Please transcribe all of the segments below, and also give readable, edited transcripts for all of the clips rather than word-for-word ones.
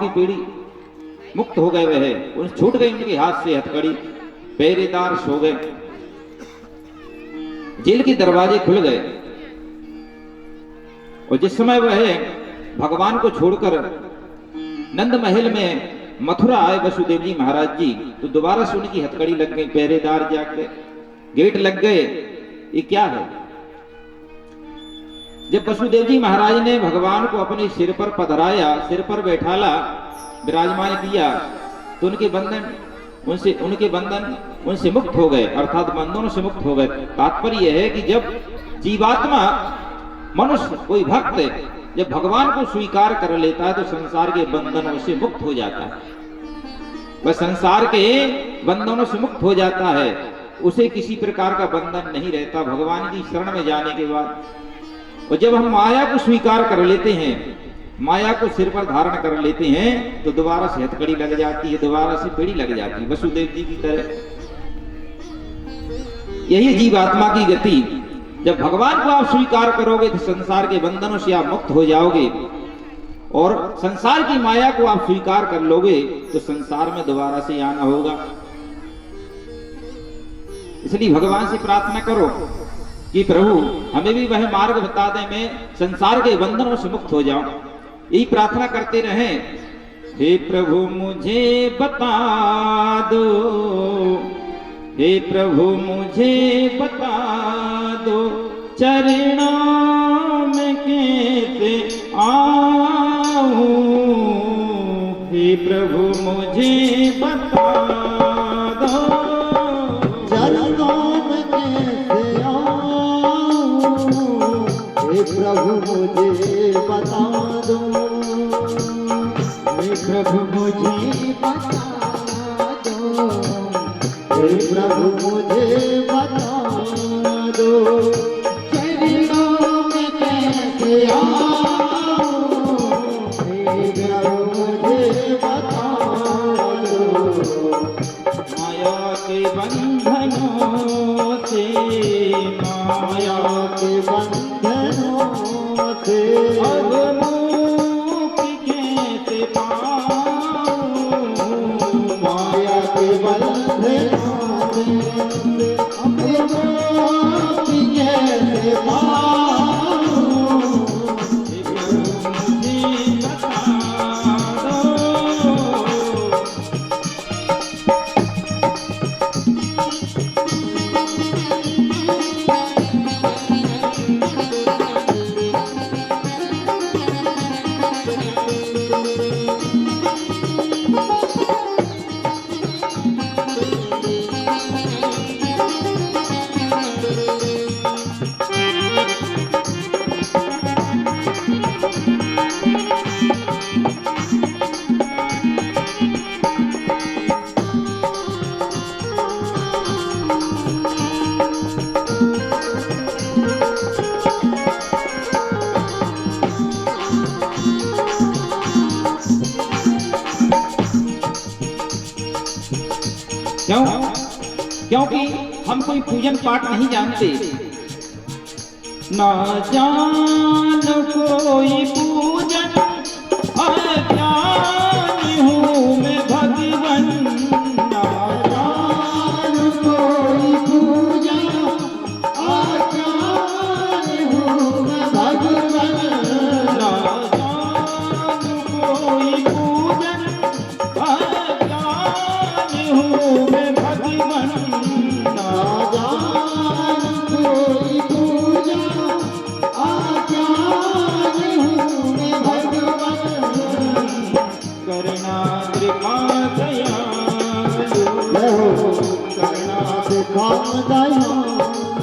की पीढ़ी मुक्त हो गए वह, उन छूट गई उनके हाथ से हथकड़ी, पहरेदार सो गए, जेल के दरवाजे खुल गए। और जिस समय वह भगवान को छोड़कर नंद महल में मथुरा आए वसुदेव जी महाराज जी, तो दोबारा से उनकी हथकड़ी लग गई, पहरेदार जाग गए, गेट लग गए। ये क्या है? जब वसुदेव जी महाराज ने भगवान को अपने सिर पर पधराया, सिर पर बैठाला, विराजमान किया, तो उनके बंधन उनसे मुक्त हो गए, अर्थात बंधनों से मुक्त हो गए। तात्पर्य यह है कि जब जीवात्मा, मनुष्य, कोई भक्त जब भगवान को स्वीकार कर लेता है तो संसार के बंधनों से मुक्त हो जाता है। वह संसार के बंधनों से मुक्त हो जाता है, उसे किसी प्रकार का बंधन नहीं रहता भगवान की शरण में जाने के बाद। और जब हम माया को स्वीकार कर लेते हैं, माया को सिर पर धारण कर लेते हैं, तो दोबारा से हथकड़ी लग जाती है, दोबारा से पीढ़ी लग जाती है, वसुदेव जी की तरह। यही जीवात्मा की गति। जब भगवान को आप स्वीकार करोगे तो संसार के बंधनों से आप मुक्त हो जाओगे, और संसार की माया को आप स्वीकार कर लोगे तो संसार में दोबारा से आना होगा। इसलिए भगवान से प्रार्थना करो कि प्रभु हमें भी वह मार्ग बता दे, मैं संसार के बंधनों से मुक्त हो जाऊं। यही प्रार्थना करते रहें। हे प्रभु मुझे बता दो, हे प्रभु मुझे बता दो, चरणों में कैसे आऊं। हे प्रभु मुझे बता दो, चरणों में कैसे आऊं। हे प्रभु मुझे बता दो, हे प्रभु मुझे बता दो, हे प्रभु मुझे बता दो, चरणों में कैसे आऊं। हे प्रभु मुझे बता दो, माया के बंधनों से, माया के बंधनों से अब मुक्ति कैसे पाऊं। माया के बंधनों से अब मुक्ति कैसे पाऊं। हे प्रभु मुझे बता दो। क्यों? क्योंकि हम कोई पूजन पाठ नहीं जानते। ना जान कोई पूजन, अज्ञान हूँ मैं भगवन। ना जान कोई पूजन, अज्ञान हूँ मैं भगवन। ना जान कोई पूजन, अज्ञान हूँ मैं भगवन। ना जान कोई पूजन, अज्ञान हूँ मैं भगवन। करुणा कृपा दयालु, करुणा कृपा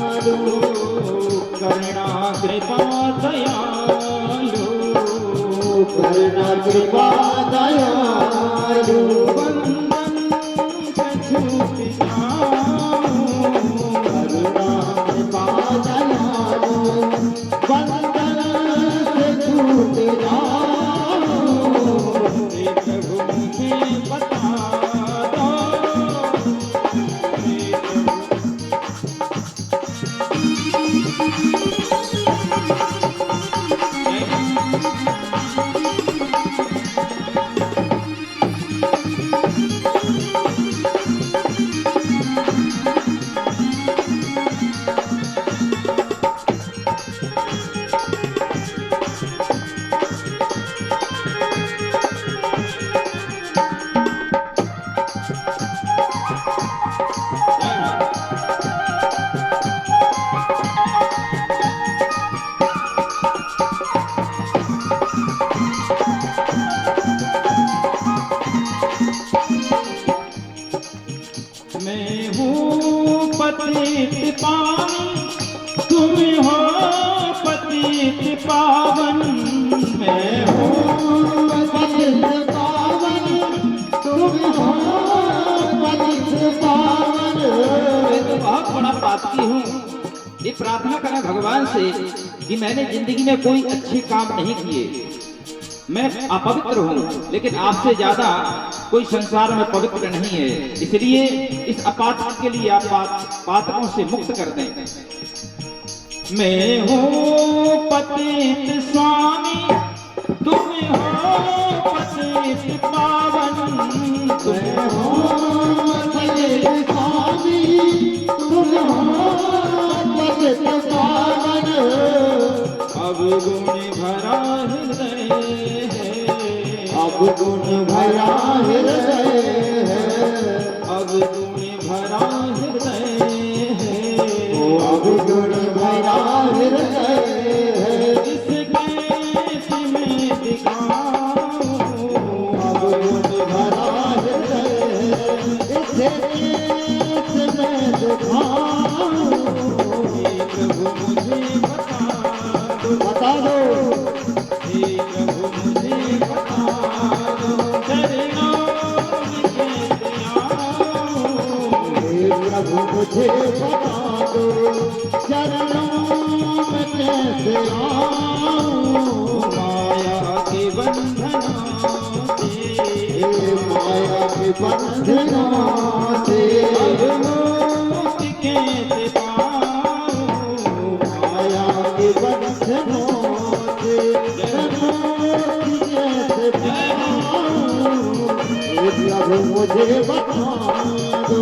दयालु, करुणा कृपा दयालु, करुणा कृपा दयालु। बंधन से छूट जाऊं। करुणा कृपा दयालु, बंधन से छूट जाऊं। हे प्रभु मुझे बता दो, हे प्रभु। पतित पावन, तुम हो पतित पावन। मैं हूँ पतित पावन, तुम हो पतित पावन। मैं तो बहुत बड़ा पापी हूँ। ये प्रार्थना करें भगवान से कि मैंने जिंदगी में कोई अच्छे काम नहीं किए, मैं अपवित्र हूँ, लेकिन आपसे ज्यादा कोई संसार में पवित्र नहीं है, इसलिए इस अपात्र के लिए आप पातकों से मुक्त कर दें। मैं हूँ पतित स्वामी, तुम हो पतित पावन। मैं हूँ पतित स्वामी, तुम हो पतित पावन। अब गुण भरा हृदय है, अब गुण भरा हृदय है, अब गुण भरा हृदय है, अब गुण भरा हृदय है। इसके में दिखाऊं, अब गुण भरा हृदय है, इसे मैं दिखाऊं। हे प्रभु मुझे बता दो, बता दो, हे प्रभु मुझे बता दो, चरणों में कैसे आऊं। हे प्रभु मुझे बता दो, चरणों में कैसे आऊं। माया के बंधनों से, हे माया के बंधनों से, अब मुक्ति कैसे पाऊं। माया के बंधनों से, मुक्ति कैसे पाऊं। हे प्रभु मुझे बता दो।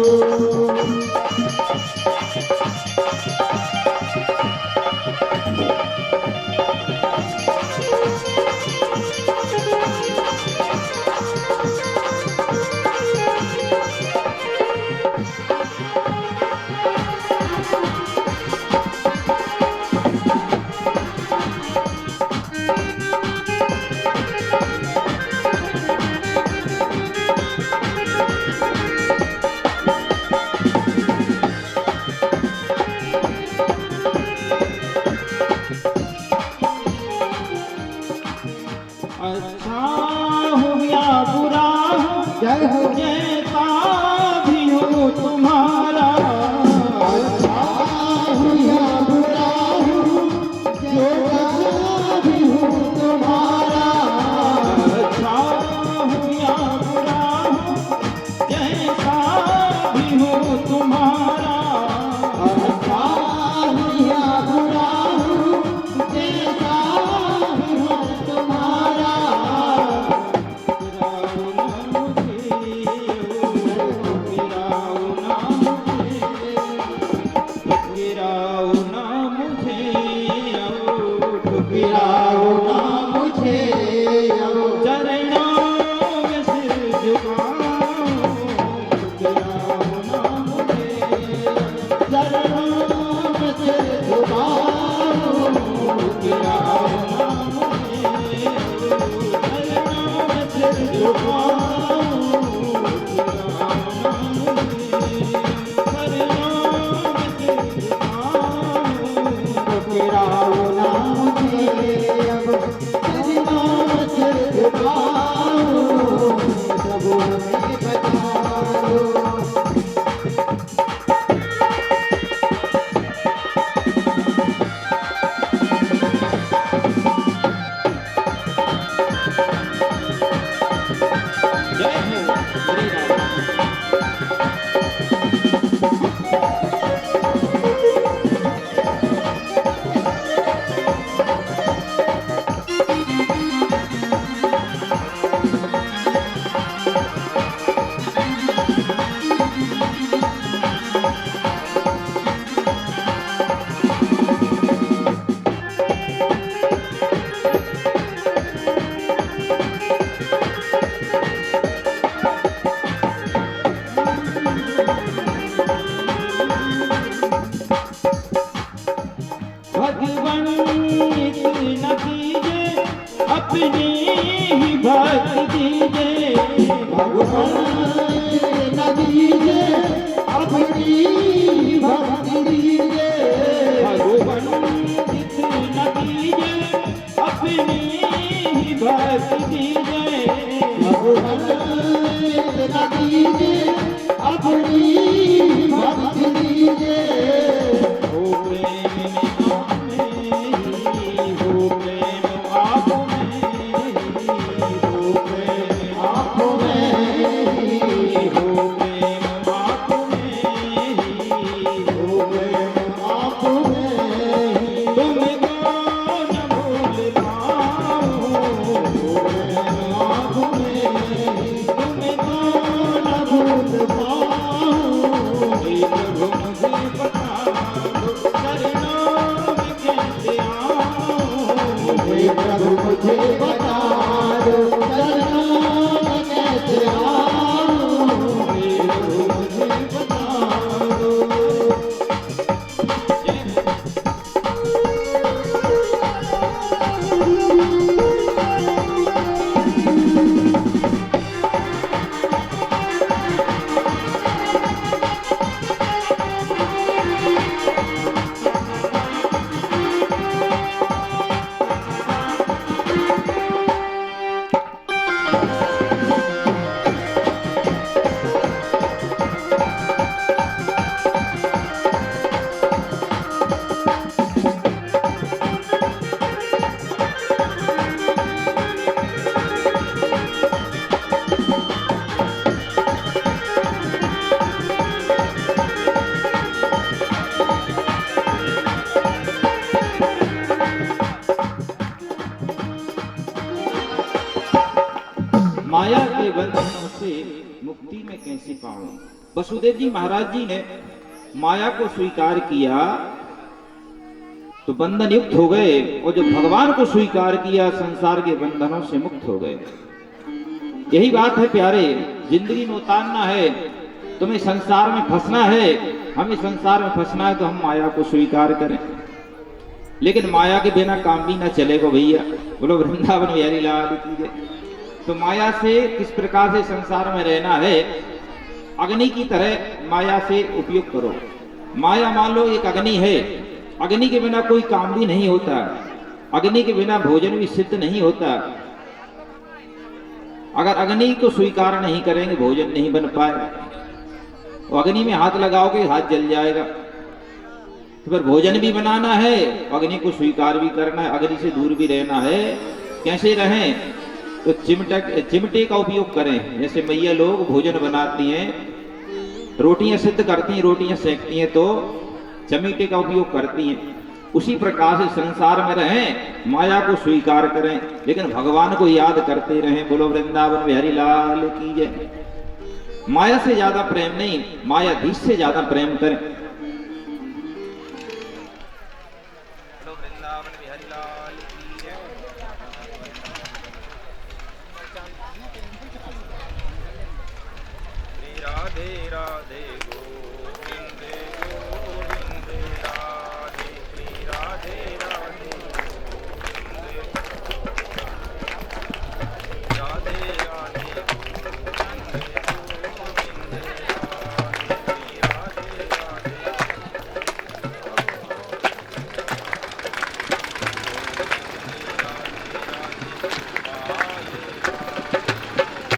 अच्छा हूँ या बुरा हूँ, जय हो। जैसा भी हूँ तुम्हारा। अच्छा हूँ या बुरा हूँ, जो भी हूँ तुम्हारा। अच्छा हूँ या बुरा हूँ, जैसा भी हूँ तुम्हारा। अच्छा हूँ या बुरा हूँ, जैसा भी हूँ तुम्हारा। गिराओ ना मुझे, गिराओ ना मुझे, चरणों में सिर झुकाऊं। गिराओ ना मुझे, चरणों में सिर झुकाऊं। गिराओ ना मुझे, चरणों में सिर झुकाऊं। गिराओ ना मुझे, चरणों में सिर झुकाऊं। गिराओ ना मुझे, अब चरणों में सिर झुकाऊं। प्रभु हमें बचा लो। इतना दीजिए अपनी भक्ति दीजिए हो प्रेम में हो प्रेम आप में हो प्रेम आप में हो प्रेम आप में हो प्रेम आप में तुमको न भूल पाऊं हो प्रेम आप में तुमको न भूल पाऊं हे प्रभु मुझे बता दो चरणों में कैसे आऊं हे प्रभु मुझे बता दो चरणों में कैसे आऊं हे प्रभु मुझे बता दो माया के बंधनों से मुक्ति में कैसे पाऊं। वसुदेव जी महाराज जी ने माया को स्वीकार किया तो बंधन युक्त हो गए, और जो भगवान को स्वीकार किया संसार के बंधनों से मुक्त हो गए। यही बात है प्यारे, जिंदगी में उतारना है, तुम्हें संसार में फंसना है, हमें संसार में फंसना है तो हम माया को स्वीकार करें। लेकिन माया के बिना काम भी ना चलेगा भैया। बोलो वृंदावन बिहारी लाल की जय। तो माया से किस प्रकार से संसार में रहना है, अग्नि की तरह माया से उपयोग करो। माया मान लो एक अग्नि है, अग्नि के बिना कोई काम भी नहीं होता, अग्नि के बिना भोजन भी सिद्ध नहीं होता। अगर अग्नि को स्वीकार नहीं करेंगे भोजन नहीं बन पाएगा। तो अग्नि में हाथ लगाओगे हाथ जल जाएगा। तो फिर भोजन भी बनाना है, अग्नि को स्वीकार भी करना है, अग्नि से दूर भी रहना है। कैसे रहें? तो चिमटे का उपयोग करें। जैसे मैया लोग भोजन बनाती हैं, रोटियां सिद्ध करती हैं, रोटियां सेकती हैं तो चिमटे का उपयोग करती हैं। उसी प्रकार से संसार में रहें, माया को स्वीकार करें, लेकिन भगवान को याद करते रहें। बोलो वृंदावन बिहारी लाल की जय। माया से ज्यादा प्रेम नहीं, मायाधीश से ज्यादा प्रेम करें। बोलो वृंदावन बिहारी लाल की जय। राधे राधे।